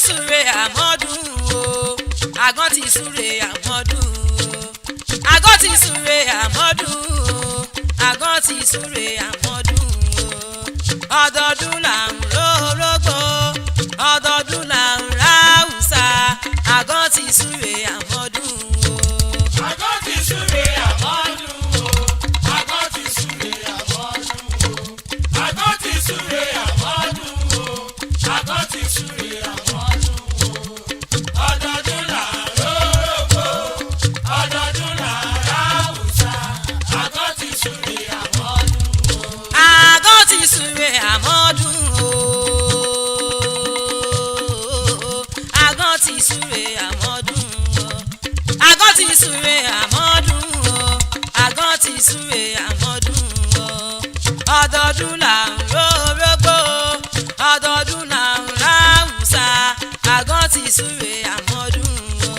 súre àmọ́dún o àgàn ti súre àmọ́dún o àgàn ti súre àmọ́dún o àgàn ti súre àmọ́dún o ọdọọdún là ń rórógbó ọdọọdún là ń ráùsà àgàn ti súre àmọ́dún o. àgàn ti súre àmọ́dún o àgàn ti súre àmọ́dún o àgàn ti súre àmọ́dún o àgàn ti súre àmọ́dún o ọdọọdún là ń rórógbó ọdọọdún là ń ráùsà àgàn ti súre àmọ́dún o. àgàn ti súre àmọ́dún o àgàn ti súre àmọ́dún o àgàn ti súre àmọ́dún o àgàn ti súre àmọ́dún o ọdọọdún là ń rórógbó ọdọọdún là ń ráùsà àgàn ti súre àmọ́dún o.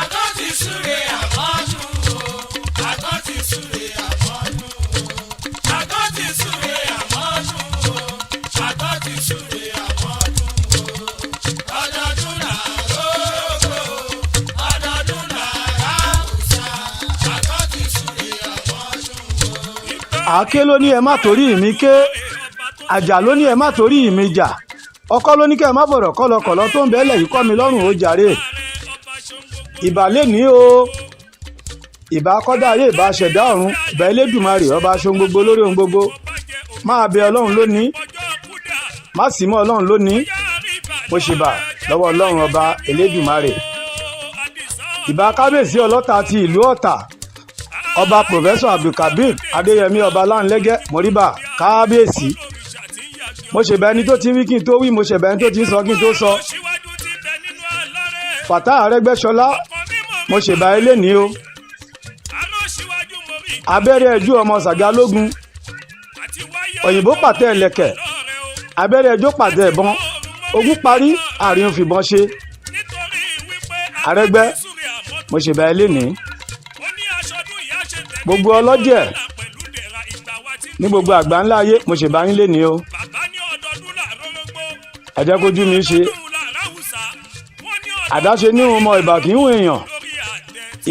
àgàn ti súre àmọ́dún o àgàn ti súre àmọ́dún o àgàn ti súre àmọ́dún o àgàn ti súre àmọ́dún o ọdọọdún là ń rórógbó ọdọọdún là ń ráùsà àgàn ti súre àmọ́dún o. àáké ló ní ẹ má torí mi ké àjà ló ní ẹ má torí mi jà ọkọ ló ní kẹ́ ẹ má bọ̀rọ̀ kọlọkọlọ tó ń bẹ́lẹ̀ yìí kọ́ mi lọ́rùn ó jàre ìbà lẹ́ni o ìbà kọ́dá ayé ìbà ṣẹ̀dá ọ̀run ìbà Elédùmarè ọba aṣohun gbogbo lórí ohun gbogbo máa bẹ ọlọ́run lónìí má sì mọ́ ọlọ́run lónìí mo ṣèbà lọ́wọ́ ọlọ́run ọba Elédùmarè ìbà kábíyèsí ọlọ́ta ti ìlú Ọ̀tà ọba pòfẹ́sọ̀ Abdulkabir Adéyẹmí ọba láńlẹ́gẹ́ mọ̀ríbà kábíyèsí mo ṣèbà ẹni tó ti wí kí n tó wí mo ṣèbà ẹni tó ti sọ kí n tó sọ Fàtà Arẹ́gbẹ́ṣọlá mo ṣèbà eléni o abẹ́rẹ́ ẹjú ọmọ Ṣàgálógún òyìnbó pàtẹ ẹlẹ́kẹ̀ abẹ́rẹ́ ẹjọ́ pàtẹ ìbọn ogun parí àárín òfìbọn ṣe Arẹ́gbẹ́ mo ṣèbà eléni gbogbo ọlọ́jẹ̀ ní gbogbo àgbáńlá ayé mo ṣèbà yín léni o ẹ jẹ́ kójú mi ṣe àdáṣe ní ọmọ ìbà kì í hùn èèyàn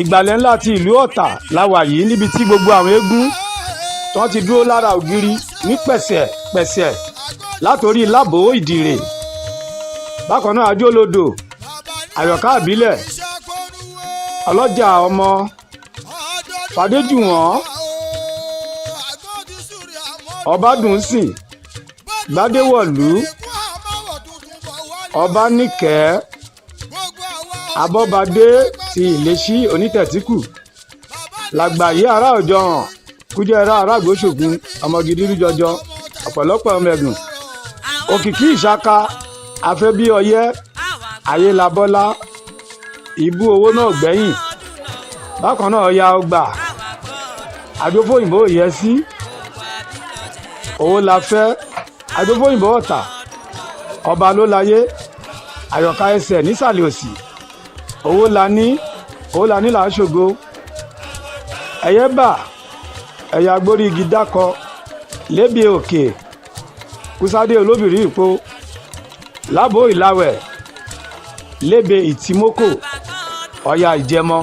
ìgbàlẹ̀ ńlá ti ìlú Ọ̀tà láwà yìí níbi tí gbogbo àwọn eégún tó ti dúró lára ògiri ní pẹ̀sẹ̀ látòrí Lábò Ìdìrè bákan náà Ajólodò Àyọ̀ká àbílẹ̀ ọlọ́jà ọmọ Fàdéjùwọ̀n Ọbádùnsìn Gbádéwọ̀lú Ọbáníkẹ́ Abọ́badé ti Ìléṣí Onítẹ̀tíkù Làgbàyé ará Ọ̀jọ̀hàn Kújẹ́rá ará Àgbóṣògùn ọmọgidi jọjọ ọ̀pọ̀lọpọ̀ ọmọẹ̀gùn Òkìkí Ìṣáká Afẹ́bí Ọyẹ́ Ayélabọ́lá Ìbú owó náà gbẹ̀yìn bákan náà Ọya Ọgbà Adófóyìnbó Ìyẹ́sí Owólafẹ́ Adófóyìnbó Ọ̀tà Ọba Lólayé Àyọ̀ká ẹsẹ̀ nísàlẹ̀ òsì Owólání làásògo Ẹ̀yẹ́bà ẹ̀yà agbórí igi dákọ Lébè Òkè Kúsádé Olóbìrí Ìpó Lábò Ìlàwẹ̀ Lébè Ìtìmókò Ọya Ìjẹmọ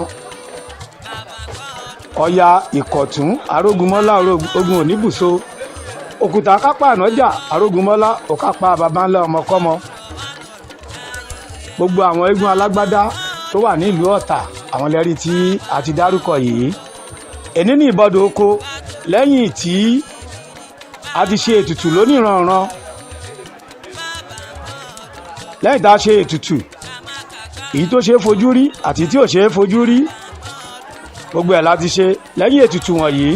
Ọya Ìkọ̀tún Arógunmọ́lá ogun Oníbùsọ Òkúta kápá ànájà Arógunmọ́lá òkápá babańlá ọmọkọ́mọ gbogbo àwọn eégún alágbádá tó wà nílùú Ọ̀tà àwọn lẹ́rí tí a ti dárúkọ yìí èní ní ìbọdọ̀ oko lẹ́yìn tí a ti ṣe ètùtù lóníranran lẹ́yìn tá a ṣe ètùtù èyí tó ṣe é fojú rí àti tí ò ṣe é fojú rí gbogbo ẹ̀ láti ṣe lẹ́yìn ètùtù wọ̀nyí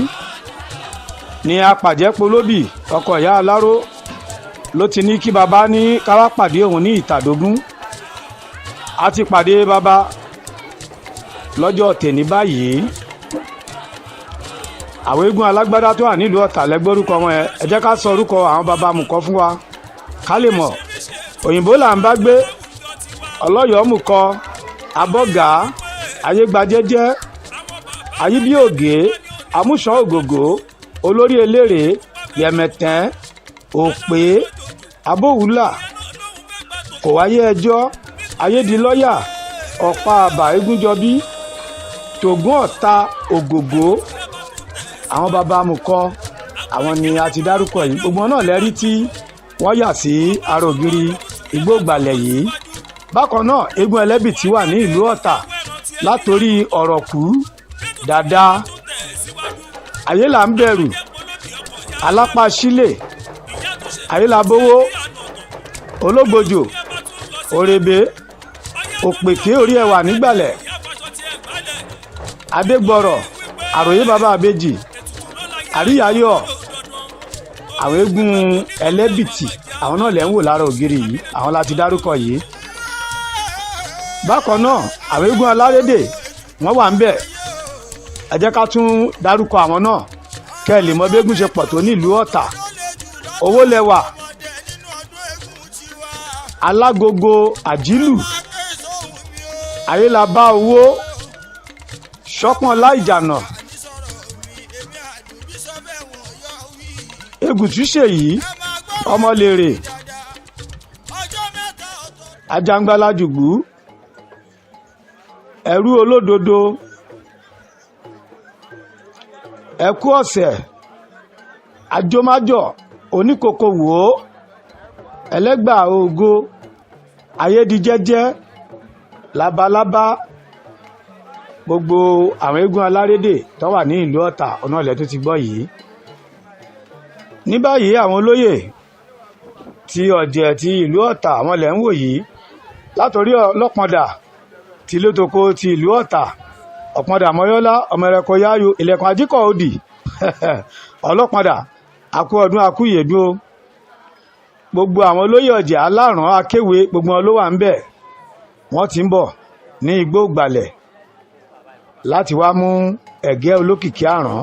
ni apàjẹ́ polóbì ọkọ ìyá aláró ló ti ní kí baba ní káwá pàdé òun ní Ìtàdógún a ti pàdé baba lọ́jọ́ tèní báyìí àwọn eégún alágbádá tó wà nílùú Ọ̀tà lẹ́gbórúkọ wọn ẹ jẹ́ ká sọ orúkọ àwọn baba mùkọ́ fún wa ká lè mọ̀ òyìnbó là ń bá gbé ọlọ́yọ̀ọ́ mùkọ abọ́gà ayégbajẹ́jẹ́ ayíbíògé amúṣàn ògògó olórí eléré yẹmẹtẹn òpè abówúlà kò wáyé ẹjọ́ ayédilọ́yà ọ̀pá àbà egúnjọbí tògún ọ̀tá ògògó àwọn bàbá amukọ àwọn ni a ti dárúkọ yìí gbogbo náà lẹ́rí tí wọ́n yà sí ara ògiri Igbóògbàlẹ̀ yìí. Bákan náà eégún ẹlẹ́bìtì wà ní ìlú Ọ̀tà látòrí Ọ̀rọ̀kú Dàda Ayélà ń bẹ̀rù Alápá Sílè Ayélabówó Ológbòjò Òrèbé Òpèké orí ẹwà nígbàlẹ̀ Adégbọrọ̀ Àròyé bàbá àbèjì Àríyáyọ̀ àwọn eégún ẹlẹ́bìtì àwọn náà lẹ́ ń wò lára ògiri yìí àwọn láti dárúkọ yìí. Bákan náà àwọn eégún alárédè wọ́n wà ń bẹ̀ ẹ jẹ́ ká tún dárúkọ àwọn náà kẹ́ ẹ lè mọ bẹ́gùn ṣe pọ̀ tó nílùú Ọ̀tà. Owólẹwà Alágogo Àjílù Ayélabá owó Ṣọ́pọ̀nlá Ìjànà Egùtúṣèyí Ọmọlèrè Ajàngbàlàjùgbú Ẹ̀rú Olódodo Ẹ̀kú Ọ̀sẹ̀ Àjọmájọ̀ Oníkòkò wò Ẹlẹ́gbà Ògo Ayédijẹ́jẹ́ Labalábá gbogbo àwọn eégún alárédè tó wà ní ìlú Ọ̀tà ọ̀nà ilẹ̀ tó ti gbọ́ yìí. Ní báyìí àwọn olóyè ti ọ̀jẹ̀ ti ìlú Ọ̀tà àwọn ilẹ̀ ń wò yìí látòrí Ọlọ́pọ̀ndà ti Lótoko ti ìlú Ọ̀tà Ọ̀pọ̀ndà Mọ́yọ́lá Ọmọẹrẹkọ Yáyò Ilẹ̀kùn Ajíkọ̀ Òdì Ọlọ́pọ̀ndà àkú ọdún àkú ìyèdú gbogbo àwọn olóyè ọ̀jẹ̀ aláràn akéwé gbogbo wọn ló wà ń bẹ̀ wọ́n ti ń bọ̀ ní Igbóògbàlẹ̀ láti wá mú ẹ̀gẹ́ olókìkí àrán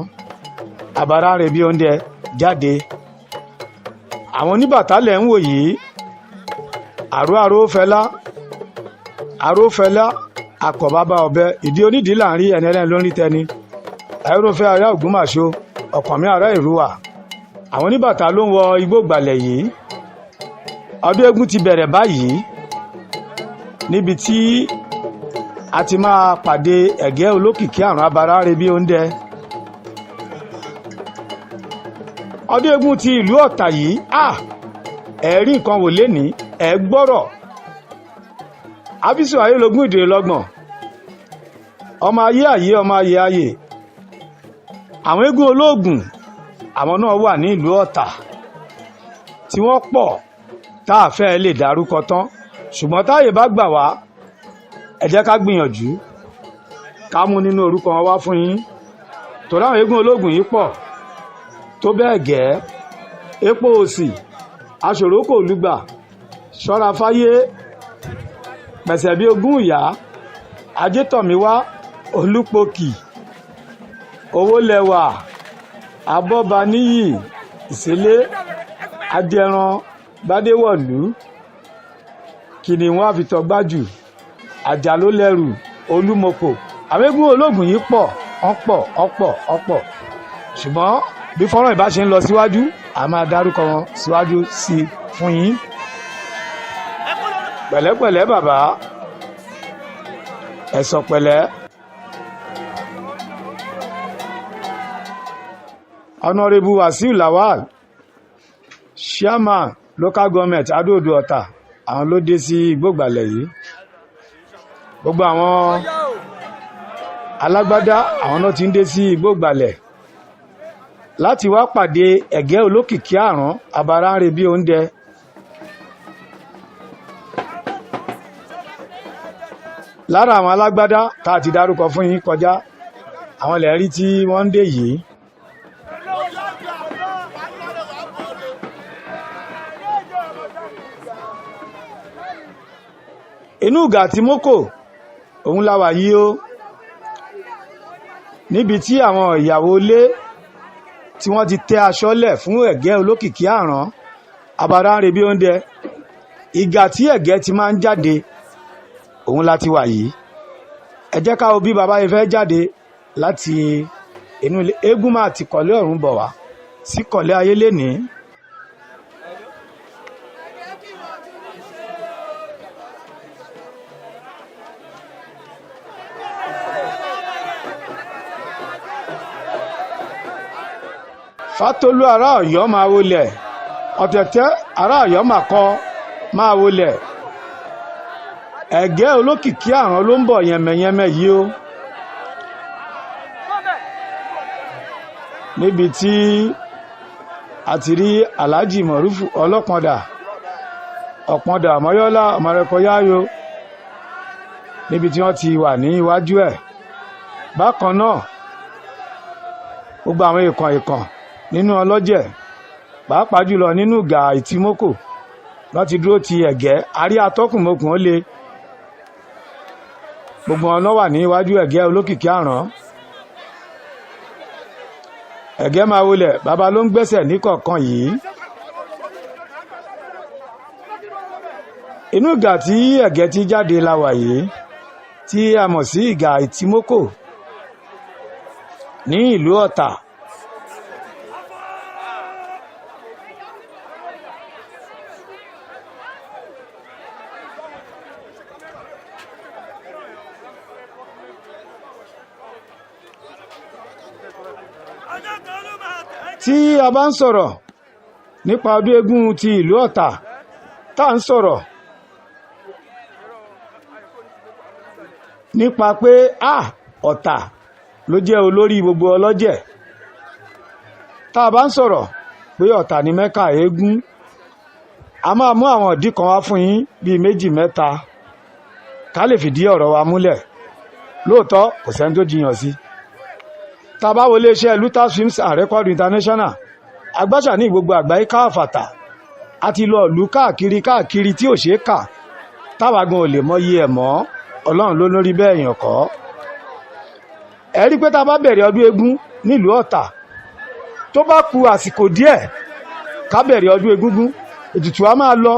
àbárá rẹ̀ bí oúnjẹ jáde. Àwọn oníbàtálẹ̀ ń wò yìí àrófẹ́lá akọ̀bábá ọ̀bẹ ìdí onídìí là ń rí ẹni ẹlẹ́ni ló ń rí tẹni àìrófẹ́ ará Ògbómàṣó ọ̀kànmí ará Ìrúwà. Àwọn oníbàtà ló ń wọ Igbóògbàlẹ̀ yìí. Ọdún eégún ti bẹ̀rẹ̀ báyìí níbi tí a ti máa pàdé ẹ̀gẹ́ olókìkí àrùn abara rẹ̀ bí oúnjẹ. Ọdún eégún ti ìlú Ọ̀tà yìí ẹ̀rí nǹkan wò lénìí ẹ̀ gbọ́rọ̀ Ábísù Ayélogún Ìdìrẹ̀lọ́gbọ̀n ọmọ ayé ayé ọmọ ayé ayé. Àwọn eégún olóògùn àwọn náà wà ní ìlú Ọ̀tà tí wọ́n pọ̀ tá a fẹ́ lè dárúkọ tán ṣùgbọ́n táyè bá gbà wá ẹ jẹ́ ká gbìyànjú ká mú nínú orúkọ wọn wá fún yín torí àwọn eégún ológun yìí pọ̀ tó bẹ́ẹ̀ gẹ́ epo òsì aṣòrókò olùgbà ṣọ́ra fáyé pẹ̀sẹ̀ bí ogún ìyá ajétọ̀míwá olúpokì owólẹwà abọ́baníyì ìṣẹ̀lé adẹran bádéwọ̀lú kìnìún àfitọ́gbájù àjàlólẹ́rù olúmọkò àwọn eégún ológun yìí pọ̀ ọ̀pọ̀ ṣùgbọ́n bí fọ́nrán ìbá ṣe ń lọ síwájú a máa dárúkọ wọn síwájú sí fún yín. pẹ̀lẹ́pẹ̀lẹ́ bàbá ẹ̀sọ̀ pẹ̀lẹ́. Honorable Wasiu Lawal chairman local government Adó-Odò Ọ̀tà àwọn ló dé sí Igbóògbàlẹ̀ yìí. Gbogbo àwọn alágbádá àwọn náà ti ń dé sí Igbóògbàlẹ̀ láti wá pàdé ẹ̀gẹ́ olókìkí àrán abara ń re bí oúnjẹ. Lára àwọn alágbádá tá a ti dárúkọ fún yín kọjá àwọn ilẹ̀ rí tí wọ́n ń dé yìí. Inú Gàtí Moko òun la wà yìí ó níbi tí àwọn ìyàwó ilé tí wọ́n ti tẹ́ aṣọ lẹ̀ fún ẹ̀gẹ́ olókìkí àrán abara ń re bí oúnjẹ. Ìgà tí ẹ̀gẹ́ ti máa ń jáde òun láti wà yìí. Ẹ jẹ́ ká wo bí bàbá yìí fẹ́ jáde láti inú ilé. Eégún máa ti kọ̀lé ọ̀run bọ̀ wá sí kọ̀lé ayé lénìí. Fátólú ará Ọ̀yọ́ máa wọlẹ̀, Ọ̀tẹ̀tẹ̀ ará Ọ̀yọ́ máa kọ́ máa wọlẹ̀. Ẹ̀gẹ́ olókìkí àrán ló ń bọ̀ yẹmẹyẹmẹ yìí o, níbi tí a ti rí Alhaji Mọ̀rúfù Ọlọ́pọ̀ndà Ọ̀pọ̀ndà Mọ́yọ́lá Ọmọrẹ́kọyáyò níbi tí wọ́n ti wà ní iwájú ẹ̀. Bákan náà gbogbo àwọn ìkàn nínú ọlọ́jẹ̀ pàápàá jùlọ nínú ìgà ìtìmókò wọ́n ti dúró ti Ẹ̀gẹ́. Àrí atọ́kùnmọ́kùn ó le, gbogbo ọ̀nà wà ní iwájú Ẹ̀gẹ́ olókìkí àrán. Ẹ̀gẹ́ máa wọlẹ̀, bàbá ló ń gbẹ́sẹ̀ ní kọ̀ọ̀kan yìí. Inú ìgà tí Ẹ̀gẹ́ ti jáde la wà yìí, tí a mọ̀ sí ìgà ìtìmókò ní ìlú Ọ̀tà. Tí a bá ń sọ̀rọ̀ nípa ọdún eégún ti ìlú Ọ̀tà, tá ń sọ̀rọ̀ nípa pé Ọ̀tà ló jẹ́ olórí gbogbo ọlọ́jẹ̀. Tá a bá ń sọ̀rọ̀ pé Ọ̀tà ní Mẹ́kà eégún, a máa mú àwọn ìdí kan wá fún yín bíi méjì mẹ́ta ká lè fìdí ọ̀rọ̀ wa múlẹ̀. Lóòótọ́ kò sẹ́ni tó jiyàn sí. Tá a bá wo iléeṣẹ́ Lutas Films and Record International, agbáṣà ní gbogbo àgbáyé káàfàtà, a ti lọ ìlú káàkiri tí ò ṣeé kà, táwa gan ò lè mọyì ẹ̀ mọ́. Ọlọ́run ló lórí bẹ́ẹ̀ yàn kọ́. Ẹ rí pé tá a bá bẹ̀rẹ̀ ọdún eégún nílùú Ọ̀tà, tó bá ku àsìkò díẹ̀ ká bẹ̀rẹ̀ ọdún egúngún, ètùtù á máa lọ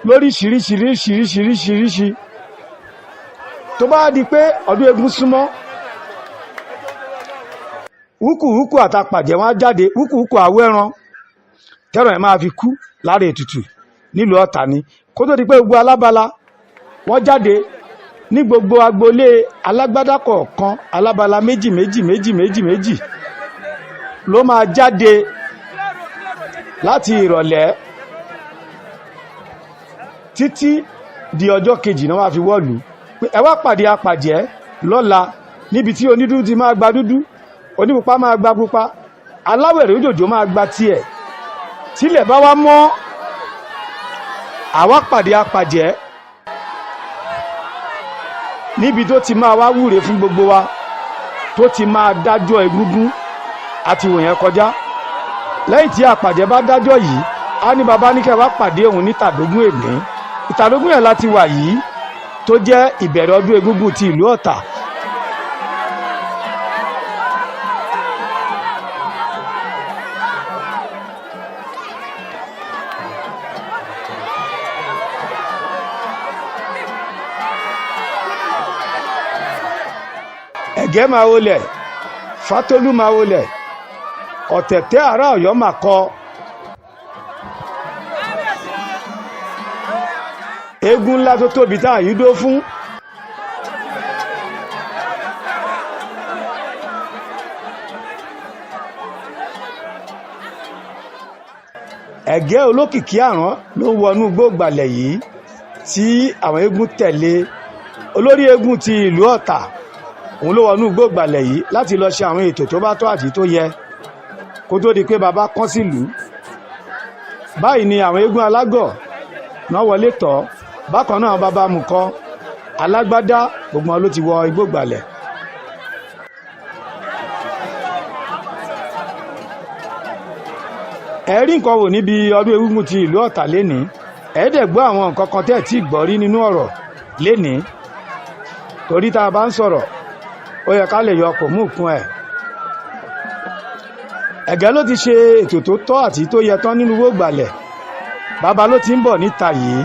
lóríṣiríṣiríṣiríṣiríṣi. Tó bá di pé ọdún eégún súnmọ́, wúkúwúkú àtàpàjẹ́ wọn á jáde, wúkúwúkú àwẹ́ran tẹ́rọ ẹ̀ máa fi kú lára ètùtù nílùú Ọ̀tà ni. Kó tó di pé gbogbo alábala wọ́n jáde ní gbogbo agboolé alágbádá kọ̀ọ̀kan, alábala méjì ló máa jáde láti ìrọ̀lẹ́ títí di ọjọ́ kejì náà wá fi wọ́ọ̀lù pé ẹ wá pàdé apàjẹ́ lọ́la níbi tí onídúdú ti máa gba dúdú, onípupa máa gba pupa, aláwẹ̀rẹ̀ òjòjò máa gba tiẹ̀. Tílẹ̀ bá wá mọ́, àwa pàdé apàjẹ́ níbi tó ti máa wá wúre fún gbogbo wa, tó ti máa dájọ́ egúngún àti wòyẹn kọjá. Lẹ́yìn tí apàjẹ́ bá dájọ́ yìí, a ní bàbá ní kẹ́ wá pàdé òun ní Ìtàdógún èní. Ìtàdógún yẹn láti wà yìí, tó jẹ́ ìbẹ̀rẹ̀ ọdún egúngún ti ìlú Ọ̀tà. Ẹ̀gẹ́ máa wọlẹ̀, Fátólú máa wọlẹ̀, Ọ̀tẹ̀tẹ̀ ará Ọ̀yọ́ máa kọ́. Eégún ńlá tó tóbi tá à yídó fún. Ẹ̀gẹ́ olókìkí àrán ló ń wọnú gbóògbàlẹ̀ yìí tí àwọn eégún tẹ̀lé. Olórí eégún ti ìlú Ọ̀tà òun ló wọnú gbóògbàlẹ̀ yìí láti lọ ṣe àwọn ètò tó bá tó àti tó yẹ kó tó di pé bàbá kán sílùú. Báyìí ni àwọn eégún alágọ̀ náà wọlé tọ̀. Bákan náà bàbá mùkọ́ alágbádá gbogbo wọn ló ti wọ igbóògbàlẹ̀. Ẹ rí nǹkan wò níbi ọdún egúngún ti ìlú Ọ̀tà lénìí. Ẹ̀ẹ́dẹ̀gbọ́ àwọn nǹkan kan tẹ́ tí gbọ́ rí nínú ọ̀rọ̀ lénìí. Torí tá a bá ń sọ̀rọ̀, ó yẹ ká lè yọ kò mú kún ẹ̀. Ẹ̀gẹ́ ló ti ṣe ètò tó tọ́ àti tó yẹ tán nínú igbóògbàlẹ̀. Bàbá ló ti ń bọ̀ níta yìí.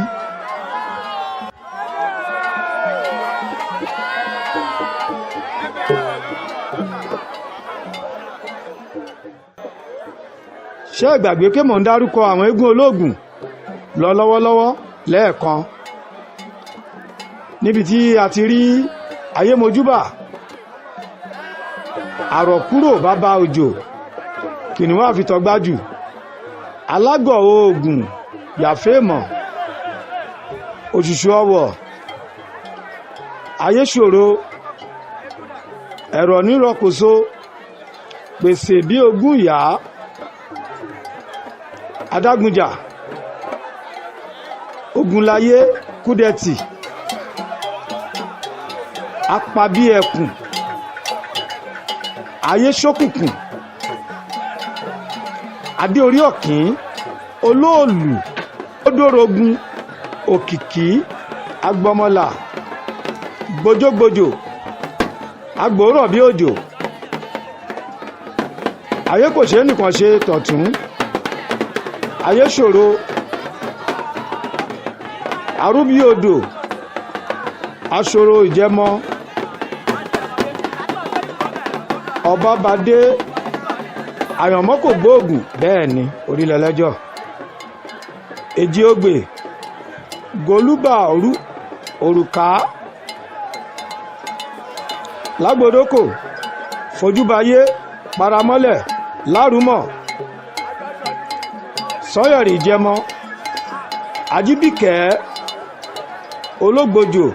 Ṣé ẹ gbàgbé pé mò ń dárúkọ àwọn eégún olóògùn lọ lọ́wọ́lọ́wọ́ lẹ́ẹ̀kan, níbi tí a ti rí Ayémojúbà, Àrọ̀kúrò bàbá òjò, kìnìún àfitọ́gbájù alágọ̀ oògùn yàfẹ́mọ̀ òṣùṣù ọwọ̀ ayéṣòro ẹ̀rọ nírọ̀kòso pèsè bí ogún ìyá adágúnjà ogunláyé kúdẹ̀tì apabí ẹkùn ayéṣókùnkùn adé orí ọ̀kín olóòlù odòrògùn òkìkí agbọmọlà gbójógbójò agbòórọ̀ bí òjò ayé kò ṣe nìkan ṣe tọ̀tún ayé ṣòro arúbí odò aṣòro ìjẹmọ ọbabadé àyànmọ́ kò gbóògùn bẹ́ẹ̀ ni orílẹ̀ lẹ́jọ́ èjì ogbè gòlúbà òrùká lágbòdókò fojúbayé paramọ́lẹ̀ lárúmọ̀ sọ́yọ̀rì ìjẹmọ ajíbìkẹ́ ológbòjò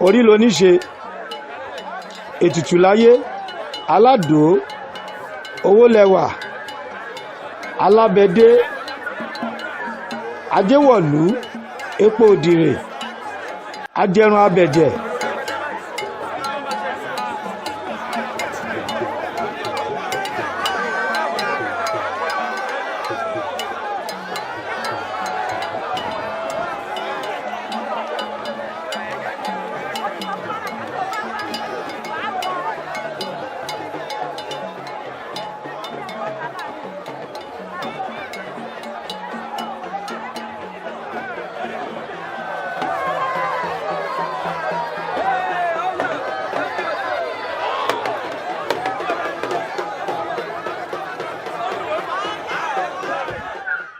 orí lóníṣe ètùtù láyé aládò owólẹwà alábẹ́dé ajéwọ̀lú epo òdìrè ajẹrun abẹ̀jẹ̀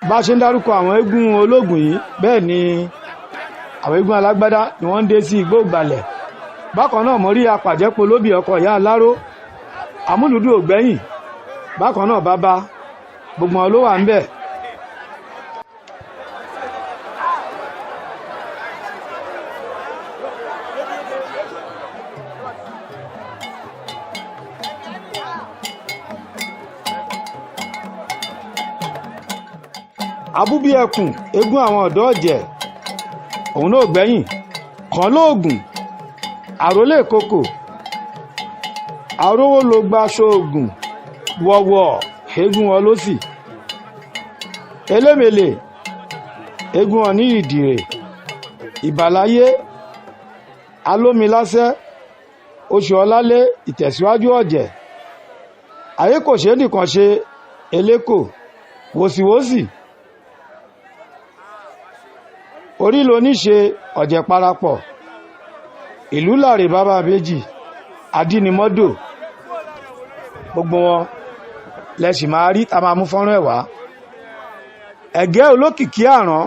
bá ṣe ń dárúkọ àwọn eégún ológun yìí bẹ́ẹ̀ ni àwọn eégún alágbádá ni wọ́n ń dé sí igbó ìgbàlẹ̀ bákan náà mọ́rí apàjẹ́pọ̀ lóbì ọkọ̀ ìyá aláró amúlùdù ògbẹ́yìn bákan náà bàbá gbogbo wọn ló wà ń bẹ̀. abúbí ẹkùn eégún àwọn ọ̀dọ́ ọ̀jẹ̀ òun náà gbẹ̀yìn kan lóògùn àrólé kòkò àrówó ló gba ṣoògùn wọ̀wọ̀ eégún wọn ló sì elémèlè eégún wọn ní ìdìrè ìbàláyé alómiláṣẹ oṣù ọlálé ìtẹ̀síwájú ọ̀jẹ̀ ayé kò ṣe é nìkan ṣe elékò wòsíwòsì orí lóníṣe ọ̀jẹ̀ parapọ̀ ìlú làrè bàbá méjì adínimọ́dò gbogbo wọn lẹ́sìn máa rí ta máa mú fọ́nrán ẹ̀ wá ẹ̀gẹ́ olókìkí àrán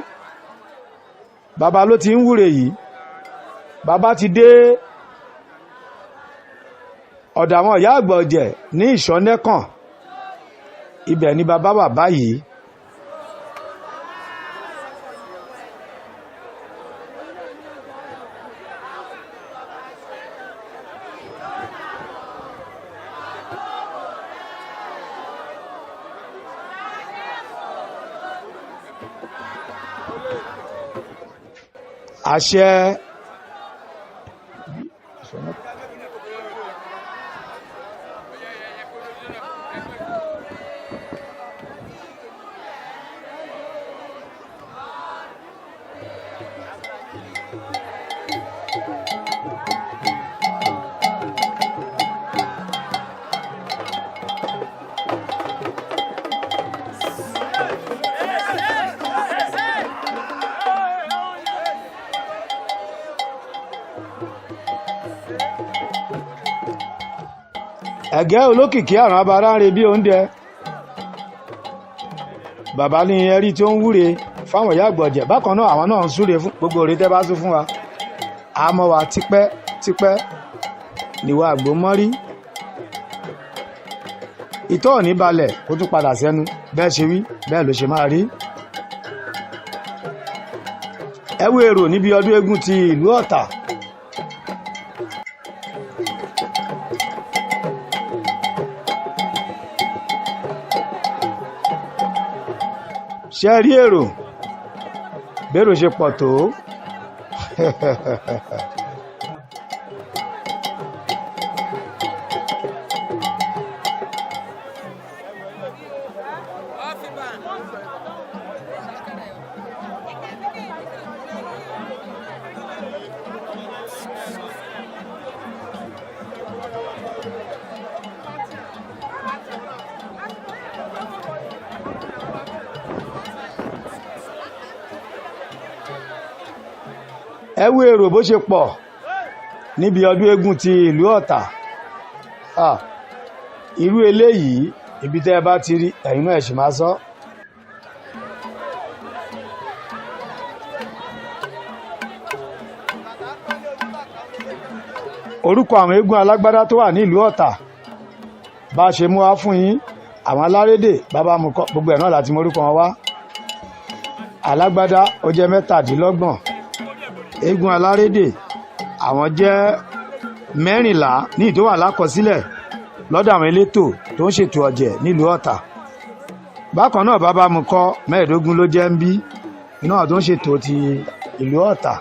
bàbá ló ti ń wúre yìí bàbá ti dé ọ̀dọ̀ àwọn ìyá àgbà ọ̀jẹ̀ ní ìṣọ́nẹ́kàn ibẹ̀ ni bàbá wà báyìí. àṣẹ ẹ̀gẹ́ olókìkí àrùn abara ń re bí oúnjẹ bàbá ní ẹrí tí ó ń wúre fáwọn ìyá àgbọ̀jẹ̀ bákan náà àwọn náà ń súre fún gbogbo oore tẹ́ bá sún fún wa àmọ́ wa tipẹ́ níwá àgbò mọ́rí ìtọ́ ò ní balẹ̀ kó tún padà sẹ́nu bẹ́ẹ̀ ṣe wí bẹ́ẹ̀ ló ṣe máa rí. ẹ wo èrò níbi ọdún eégún ti ìlú Ọ̀tà. ṣe rí èrò bérò ṣe pọ̀ tó. ẹ wo èrò bó ṣe pọ̀ níbi ọdún eégún ti ìlú Ọ̀tà. irú eléyìí ibi tẹ́ ẹ bá ti rí ẹ̀yin náà ẹ̀ sì máa sọ. orúkọ àwọn eégún alágbádá tó wà ní ìlú Ọ̀tà bá a ṣe mú wá fún yín, àwọn alárédè bàbá mu kọ gbogbo ẹ̀ náà láti mọ orúkọ wọn wá. alágbádá ó jẹ́ 27, eégún alárédè àwọn jẹ́ 14 ní ìtò wà lákọsílẹ̀ lọ́dọ̀ àwọn elétò tó ń ṣètò ọ̀jẹ̀ nílùú Ọ̀tà. bákan náà bàbá mu kọ 15 ló jẹ́ ń bí iná tó ń ṣètò ti ìlú Ọ̀tà.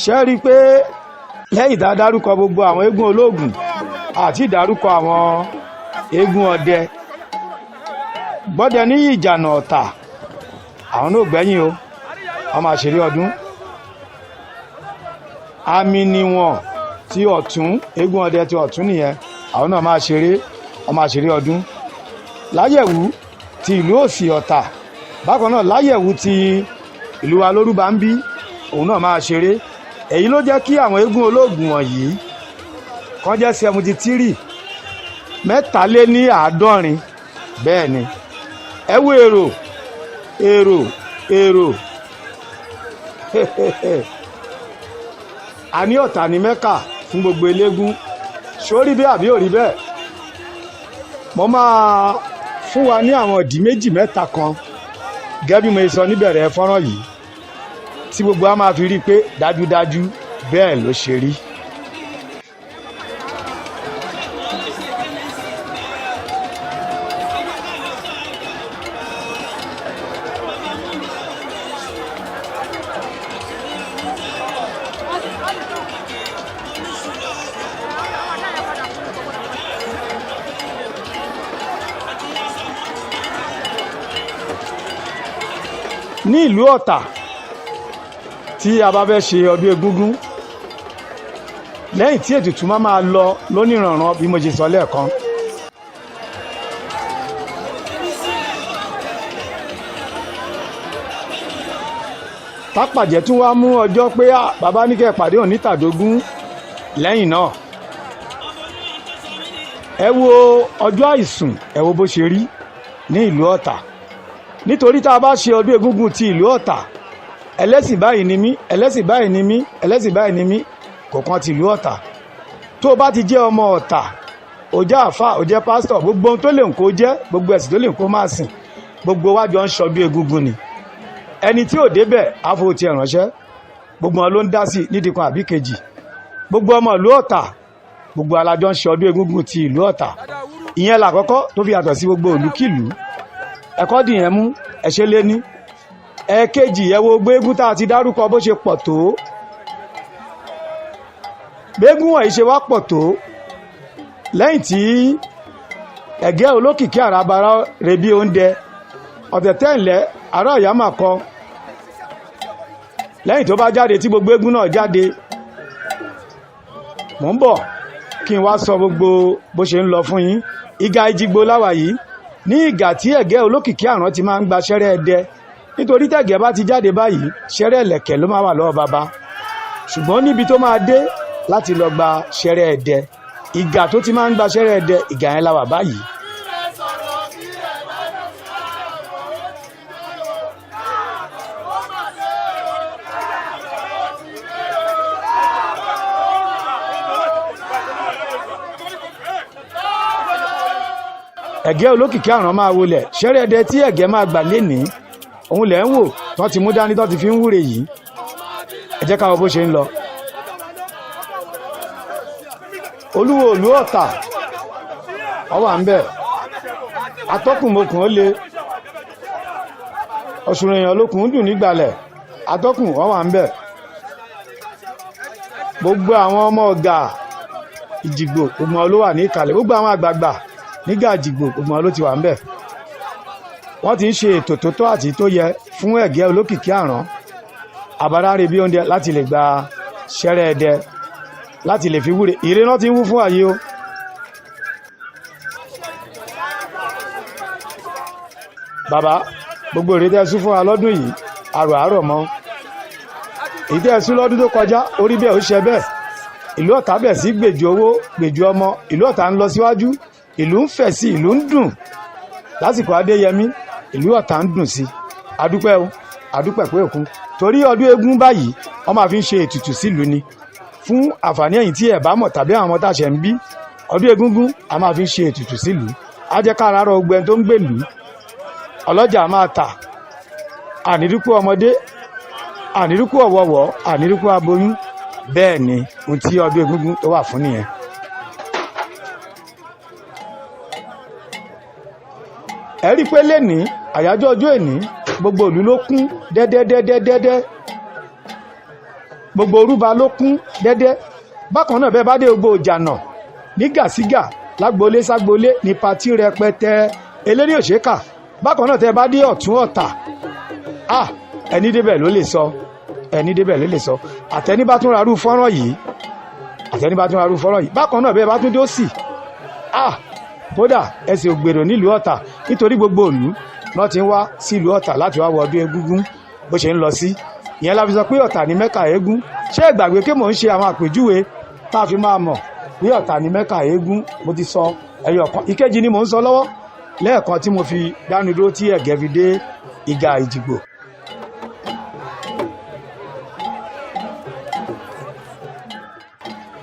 ṣe rí i pé lẹ́yìn tá a dárúkọ gbogbo àwọn eégún ológun àti ìdárúkọ àwọn eégún ọdẹ, gbọ́dẹ ní ìjànà Ọ̀tà àwọn náà gbẹ́yìn o, wọ́n máa ṣeré ọdún. àmì níwọ̀n ti Ọ̀tún, eégún ọdẹ ti Ọ̀tún nìyẹn, àwọn náà máa ṣeré ọdún. láyẹ̀wú ti ìlú Òsì Ọ̀tà, bákan náà láyẹ̀wú ti ìlú wa lórúbá ń bí, òun náà máa ṣeré. èyí ló jẹ́ kí àwọn eégún ológun wọ̀nyí kan jẹ́ 73, 73. bẹ́ẹ̀ ni ẹ wo èrò a ní Ọ̀tà ní Mẹ́kà fún gbogbo eléégún. sórí bẹ́ẹ̀ àbí òrí bẹ́ẹ̀? mo máa fún wa ní àwọn ìdí 2 mẹ́ta kan gẹ́gẹ́ bí mo sọ níbẹ̀rẹ̀ fọ́nrán yìí tí gbogbo wa máa fi rí i pé dájúdájú bẹ́ẹ̀ ló ṣe rí. ní ìlú Ọ̀tà tí a bá fẹ́ ṣe ọdún egúngún, lẹ́yìn tí ètùtù máa lọ lóníranran bí mo ṣe sọ lẹ́ẹ̀kan, tápàjẹ́ tún wá mú ọjọ́ pé bàbá ní kẹ́ pàdé òní tàdógún. lẹ́yìn náà ẹ wo ọjọ́ àìsùn, ẹ wo bó ṣe rí ní ìlú Ọ̀tà. nítorí tá a bá ṣe ọdún egúngún ti ìlú Ọ̀tà, ẹlẹ́sìn báyìí ni mí, ẹlẹ́sìn báyìí ni mí, ẹlẹ́sìn báyìí ni mí, kò kan ti ìlú Ọ̀tà. tó o bá ti jẹ́ ọmọ Ọ̀tà, o jẹ́ àfà, o jẹ́ pásítọ̀, gbogbo ohun tó lè ń kó jẹ́, gbogbo ẹ̀sìn tó lè ń kó máa sìn, gbogbo wájọ ń ṣọdún egúngún ni. ẹni tí ò débẹ̀ àfo ti ẹ̀ránṣẹ́, gbogbo wọn ló ń dá sí nídìí kan àbí kejì. gbogbo ọmọ ìlú Ọ̀tà, gbogbo alájọ ń ṣọdún egúngún ti ìlú Ọ̀tà. ìyẹn làkọ́kọ́ tó fi yàtọ̀ sí gbogbo ìlúkìlú. ẹ̀kọ́ dìyẹn mú ẹ̀ṣẹ́ lé ní. ẹ̀ẹ̀kejì ẹ wo gbégún tá a ti dárúkọ bó ṣe pọ̀ tó. gbégún wọ̀nyí ṣe wá pọ̀ tó lẹ́yìn tí ẹ̀gẹ́ olókìkí àràbàrà rebi oúnjẹ ọ̀tẹ̀tẹ̀ ńlẹ̀ ará ìyámà kọ. lẹ́yìn tó bá jáde tí gbogbo eégún náà jáde, mò ń bọ̀ kí n wá sọ gbogbo bó ṣe ń lọ fún yín. Ìgà Ìjìgbò láwà yìí, ní ìgà tí ẹ̀gẹ́ olókìkí àrán ti máa ń gba ṣẹ́rẹ́ ẹdẹ. nítorí tẹ̀gẹ́ bá ti jáde báyìí, ṣẹ́rẹ́ ẹ̀lẹ̀kẹ̀ ló máa wà lọ́wọ́ bàbá. ṣùgbọ́n níbi tó máa dé láti lọ gba ṣẹ́rẹ́ ẹdẹ, ìgà tó ti máa ń gba ṣẹ́rẹ́ ẹdẹ, ìgà yẹn láwà báyìí. Ẹ̀gẹ́ olókìkí àrán máa wọlẹ̀. Ṣẹ́rẹ́ ẹdẹ tí Ẹ̀gẹ́ máa gbà lénìí òun lẹ̀ ń wò tán ti mú dání tán ti fi ń wúre yìí. Ẹ jẹ́ ká wo bó ṣe ń lọ. Olúwo ìlú Ọ̀tà ó wà ń bẹ̀. Atọ́kùnmokùn ó le. Ọ̀ṣùrù èèyàn olókùn dùn nígbàlẹ̀. Atọ́kùn ó wà ń bẹ̀. Gbogbo àwọn ọmọ ọ̀gá Ìjìgbò gbogbo wọn ló wà ní ìkàlẹ̀. Gbogbo àwọn àgbààgbà nígbà Ìjìgbò gbogbo wọn ló ti wà ń bẹ̀. Wọ́n ti ń ṣe ètò tó tọ́ àti tó yẹ fún Ẹ̀gẹ́ olókìkí àrán. Àbáráre bí oúnjẹ láti lè gba ṣẹ́rẹ́ ẹdẹ láti lè fi wúre. Ìre náà ti ń wú fún àyè o. Bàbá gbogbo èrè tẹ́ sú fún wa lọ́dún yìí àrò àárọ̀ mọ́. Èyí tẹ́ sú lọ́dún tó kọjá orí bẹ́ẹ̀ ó ṣe bẹ́ẹ̀. Ìlú Ọ̀tà bẹ̀ sí gbèjú owó gbèjú ọmọ. Ìlú Ọ̀tà ń lọ síwájú. Ìlú ń fẹ̀ sí, ìlú ń dùn. Lásìkò Adéyẹmí ìlú Ọ̀tà ń dùn sí. Adúpẹ́ o, adúpẹ́ pé òkun. Torí ọdún eégún báyìí wọ́n máa fi ń ṣe ètùtù sílùú ni. Fún àǹfààní ẹ̀yin tí ẹ̀ bá mọ̀ tàbí àwọn ọmọ táṣẹ̀ ń bí, ọdún egúngún a máa fi ń ṣe ètùtù sílùú. Á jẹ́ ká ara rọ ọgbẹ́ tó ń gbèlú. Ọlọ́jà máa tà. Ànírúkú ọmọdé, ànírúkú ọ̀wọ̀wọ̀, ànírúkú aboyún. Bẹ́ẹ̀ ni ohun tí ọdún egúngún tó wà fún nìyẹn. Ẹ rí pé lénìí àyájọ́ ọjọ́ èní gbogbo ìlú ló kún dẹ́dẹ́dẹ́dẹ́dẹ́. Gbogbo orúba ló kún dẹ́dẹ́. Bákan náà bẹ́ẹ̀ bá dé gbogbo ìjànà ní gàsígà lágbolé ságbolé ní patí rẹpẹtẹ eléré òṣèkà. Bákan náà tẹ́ bá dé Ọ̀tún Ọ̀tà ẹni débẹ̀ ló lè sọ, ẹni débẹ̀ ló lè sọ. Àtẹni bá tún rarú fọ́nrán yìí, àtẹni bá tún rarú fọ́nrán yìí. Bákan náà bẹ́ẹ̀ bá tún dé Òsì kódà ẹsẹ̀ ògbèrò nílùú Ọ̀tà nítorí gbogbo ìlú náà ti ń wá sí ìlú Ọ̀tà láti wá wọ ọdún egúngún bó ṣe ń lọ sí. Ìyẹn la fi sọ pé Ọ̀tà ní Mẹ́kà eégún. Ṣé ìgbàgbé pé mò ń ṣe àwọn àpèjúwe tá a fi máa mọ̀ pé Ọ̀tà ní Mẹ́kà eégún? Mo ti sọ ẹyọ kan. Ìkejì ni mò ń sọ lọ́wọ́ lẹ́ẹ̀kan tí mo fi dánu dúró tí Ẹ̀gẹ́ fi dé Ìgà Ìjìgbò.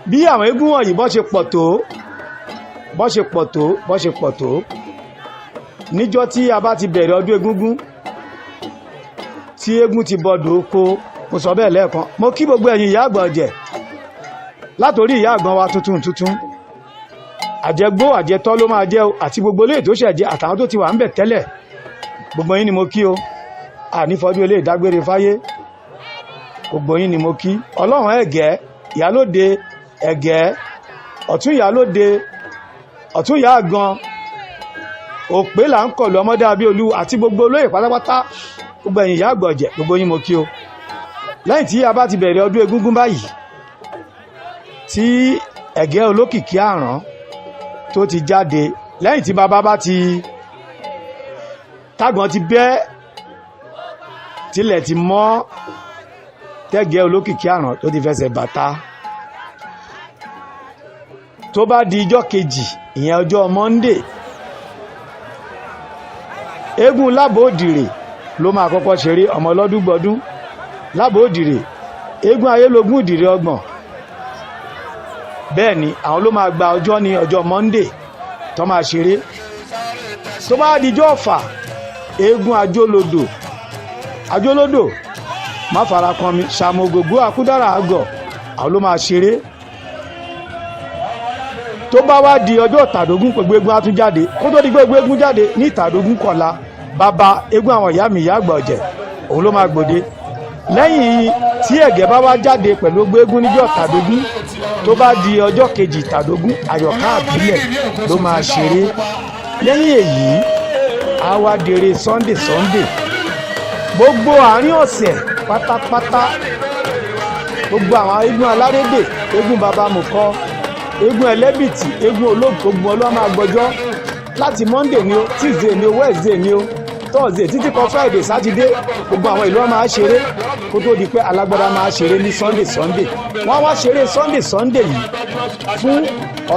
Bí àwọn eégún wọ̀nyí bọ́ ṣe pọ̀ tó níjọ́ tí a bá ti bẹ̀rẹ̀ ọdún egúngún tí eégún ti bọdọ̀ oko. Mo sọ bẹ́ẹ̀ lẹ́ẹ̀kan. Mo kí gbogbo ẹ̀yin ìyá àgbà ọ̀jẹ̀ látòrí ìyá àgbọn wa tuntun àjẹgbó àjẹtọ́ ló máa jẹ́ àti gbogbo ilé tó ṣẹ̀jẹ̀ àtàwọn tó ti wà ń bẹ̀ tẹ́lẹ̀. Gbogbo yín ni mo kí o. Ànífọdún ilé ìdágbére fáyé. Gbogbo yín ni mo kí. Ọlọ́run Ẹ̀gẹ́ ìyálóde Ẹ̀gẹ́ ọ̀tún ìyálóde ọ̀tún ìyá àgan òpè là ń kọ̀lù ọmọdé Abíolú àti gbogbo olóyè pátápátá. Gbogbo ẹ̀yin ìyá àgbà ọ̀jẹ̀ gbogbo yín mo kí o. Lẹ́yìn tí a bá ti bẹ̀rẹ̀ ọdún egúngún báyìí tí Ẹ̀gẹ́ olókìkí àrán tó ti jáde, lẹ́yìn tí bàbá bá ti tágbọ́n ti bẹ́ tilẹ̀ ti mọ́ tẹ́gẹ́ olókìkí àrán tó ti fẹsẹ̀ bàtà, tó bá di ijọ́ kejì ìyẹn ọjọ́ Monday eégún Lábòódìrè ló máa kọ́kọ́ ṣeré ọmọ ọlọ́dún gbọdún. Lábòódìrè eégún Ayélogún Ìdìrè ọgbọ̀n. Bẹ́ẹ̀ ni àwọn ló máa gba ọjọ́ ní ọjọ́ Monday tó máa ṣeré. Tó bá di ijọ́ Ọ̀fà eégún Ajólódò má fara kan mi Ṣàmògògó Àkúdàrà àgọ̀ àwọn ló máa ṣeré. Tó bá wá di ọjọ́ Ìtàdógún gbogbo eégún á tún jáde. Kó tó di gbogbo eégún jáde ní Ìtàdógún kọ̀la bàbá eégún àwọn ìyá mi ìyá àgbà ọ̀jẹ̀ òun ló máa gbòde. Lẹ́yìn tí Ẹ̀gẹ́ bá wá jáde pẹ̀lú gbogbo eégún níjọ́ Ìtàdógún tó bá di ọjọ́ kejì Ìtàdógún Àyọ̀ká àbílẹ̀ ló máa ṣeré. Lẹ́yìn èyí á wá dèrè Sunday gbogbo àárín ọ̀sẹ̀ pátápátá. Gbogbo àwọn eégún alárédè eégún bàbá mùkọ́ eégún ẹlẹ́bìtì eégún olóògbé gbogbo ọlọ́wọ́ máa gbọ́jọ́ láti Monday ni o, Tuesday ni o, Wednesday ni o, Thursday títí kan Friday Saturday gbogbo àwọn ìlú wọn máa ṣeré kó tó di pé alágbádá máa ṣeré ní Sunday. Wọ́n wá ṣeré Sunday yìí fún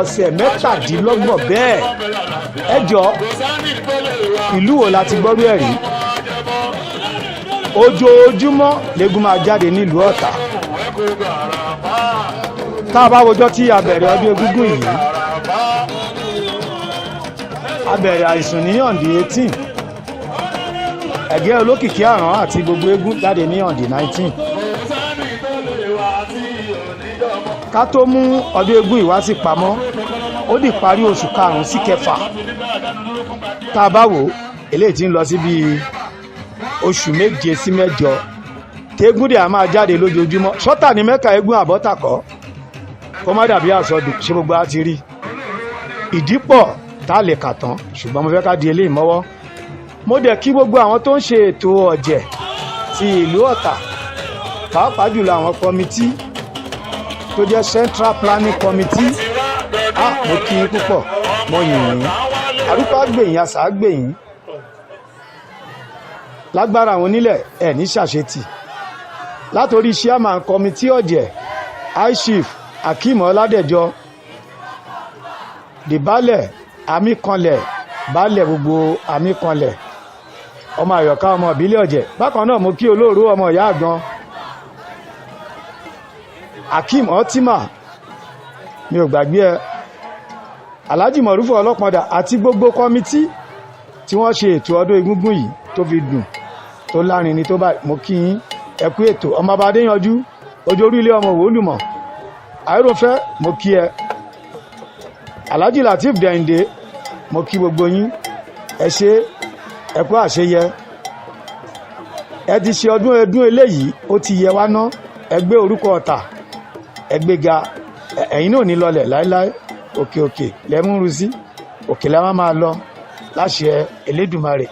ọ̀sẹ̀ 17 bẹ́ẹ̀. Ẹ jọ ìlú wo la ti gbọ́rú ẹ̀ rí? Ojoojúmọ́ lẹ́gùn máa jáde nílùú Ọ̀tà. Tá a bá wọjọ́ tí a bẹ̀rẹ̀ ọdún egúngún yìí a bẹ̀rẹ̀ àìsùn ní ọ̀ndì 18 ẹ̀gẹ́ olókìkí àrán àti gbogbo eégún jáde ní ọ̀ndì 19 ká tó mú ọdún eégún ìwá sí pamọ́ ó di parí oṣù karùn-ún sí kẹfà tá a bá wò eléyìí tí ń lọ sí bíi oṣù méje sí mẹ́jọ tẹ́gún dẹ̀ a máa jáde lójoojúmọ́ ṣọ́tà ní mẹ́ka eégún àbọ́tàkọ́ kó má dàbí àsọdù ṣé gbogbo á ti rí ìdí pọ̀ tá a lè kà tán ṣùgbọ́n mo fẹ́ ká di eléyìí mọ́wọ́ mo dẹ̀ kí gbogbo àwọn tó ń ṣe ètò ọ̀jẹ̀ ti ìlú Ọ̀tà pàápàá jùlọ àwọn kọmití tó jẹ́ Central Planning Committee mo kí yín púpọ̀ mo yìn yín àrùkọ àgbèyìn àṣà àgbèyìn lágbára àwọn onílẹ̀ ẹ̀ ní ṣàṣetì látòrí chairman committee ọ̀jẹ̀ high chief Akeem Ọládẹ̀jọ dìbálẹ̀ amíkanlẹ̀ baálẹ̀ gbogbo amíkanlẹ̀ ọmọ àyọ̀ká ọmọ ìbílẹ̀ ọ̀jẹ̀ bákan náà mo kí olóòró ọmọ ìyá àgbọn Akeem Ọtímà mi ò gbàgbé ẹ Alhaji Mọ̀rúfù Ọlọ́pọ̀dà àti gbogbo kọ́mítì tí wọ́n ṣe ètò ọdún egúngún yìí tó fi dùn tó lárin ní tó bá mo kí yín ẹ kú ètò ọmọ bá dé yanjú ojú orí ilé ọmọ wòlùmọ̀ àìròfẹ́ mo kí ẹ Alhaji Lateef Dẹ̀yìndé mo kí gbogbo yín ẹ ṣe ẹ kú àṣeyẹ ẹ ti ṣe ọdún eléyìí ó ti yẹ wá ná ẹ gbé orúkọ Ọ̀tà ẹ gbéga ẹ̀yin náà ní lọlẹ̀ láéláé òkè òkè lẹ́múrú sí òkè lẹ́wọ́n máa lọ láṣẹ Elédùmarè.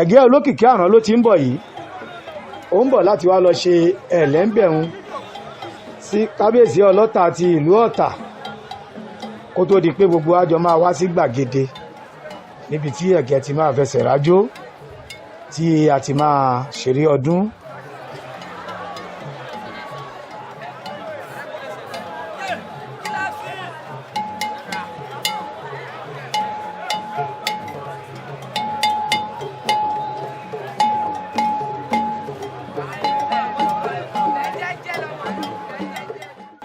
ẹ̀gẹ́ olókìkí àrán ló ti ń bọ̀ yìí ó ń bọ̀ láti wá lọ ṣe ẹ̀lẹ́ńbẹ̀rún sí kábíyèsí ọlọ́tà ti ìlú Ọ̀tà kó tó di pé gbogbo àjọ máa wá sí gbàgede níbi tí ẹ̀gẹ́ ti máa fẹsẹ̀ rájó tí a ti máa ṣeré ọdún.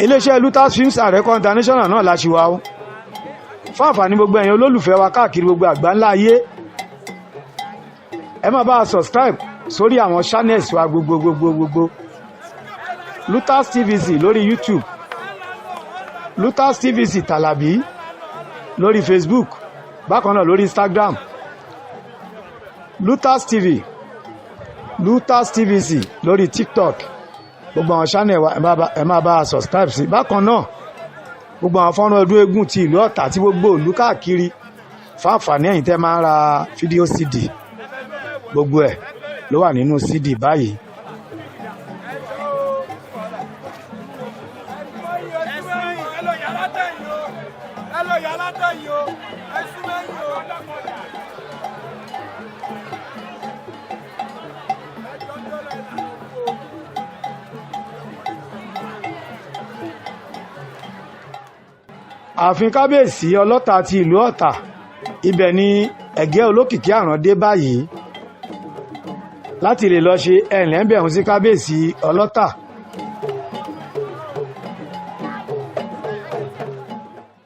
iléeṣẹ́ Lutas Films and Record International náà la ṣì wà ó fún àǹfààní gbogbo ẹ̀yin olólùfẹ́ wa káàkiri gbogbo àgbáńlá ayé ẹ máa bá a subscribe sórí àwọn channels wa gbogbo Lutas TVC lórí YouTube Lutas TVC Tàlàbí lórí Facebook bákan náà lórí Instagram Lutas TV Lutas TVC lórí TikTok gbogbo àwọn channel wa ẹ máa bá a subscribe sí bákan náà gbogbo àwọn fọ́nrán ọdún eégún ti ìlú Ọ̀tà àti gbogbo ìlú káàkiri fáǹfààní ẹ̀yin tẹ́ máa ń ra fídíò CD gbogbo ẹ̀ ló wà nínú CD báyìí. ààfin kábíyèsí ọlọ́tà ti ìlú Ọ̀tà ibẹ̀ ni ẹ̀gẹ́ olókìkí àrán dé báyìí láti lè lọ ṣe ẹ̀lẹ́ńbẹ̀rún sí kábíyèsí ọlọ́tà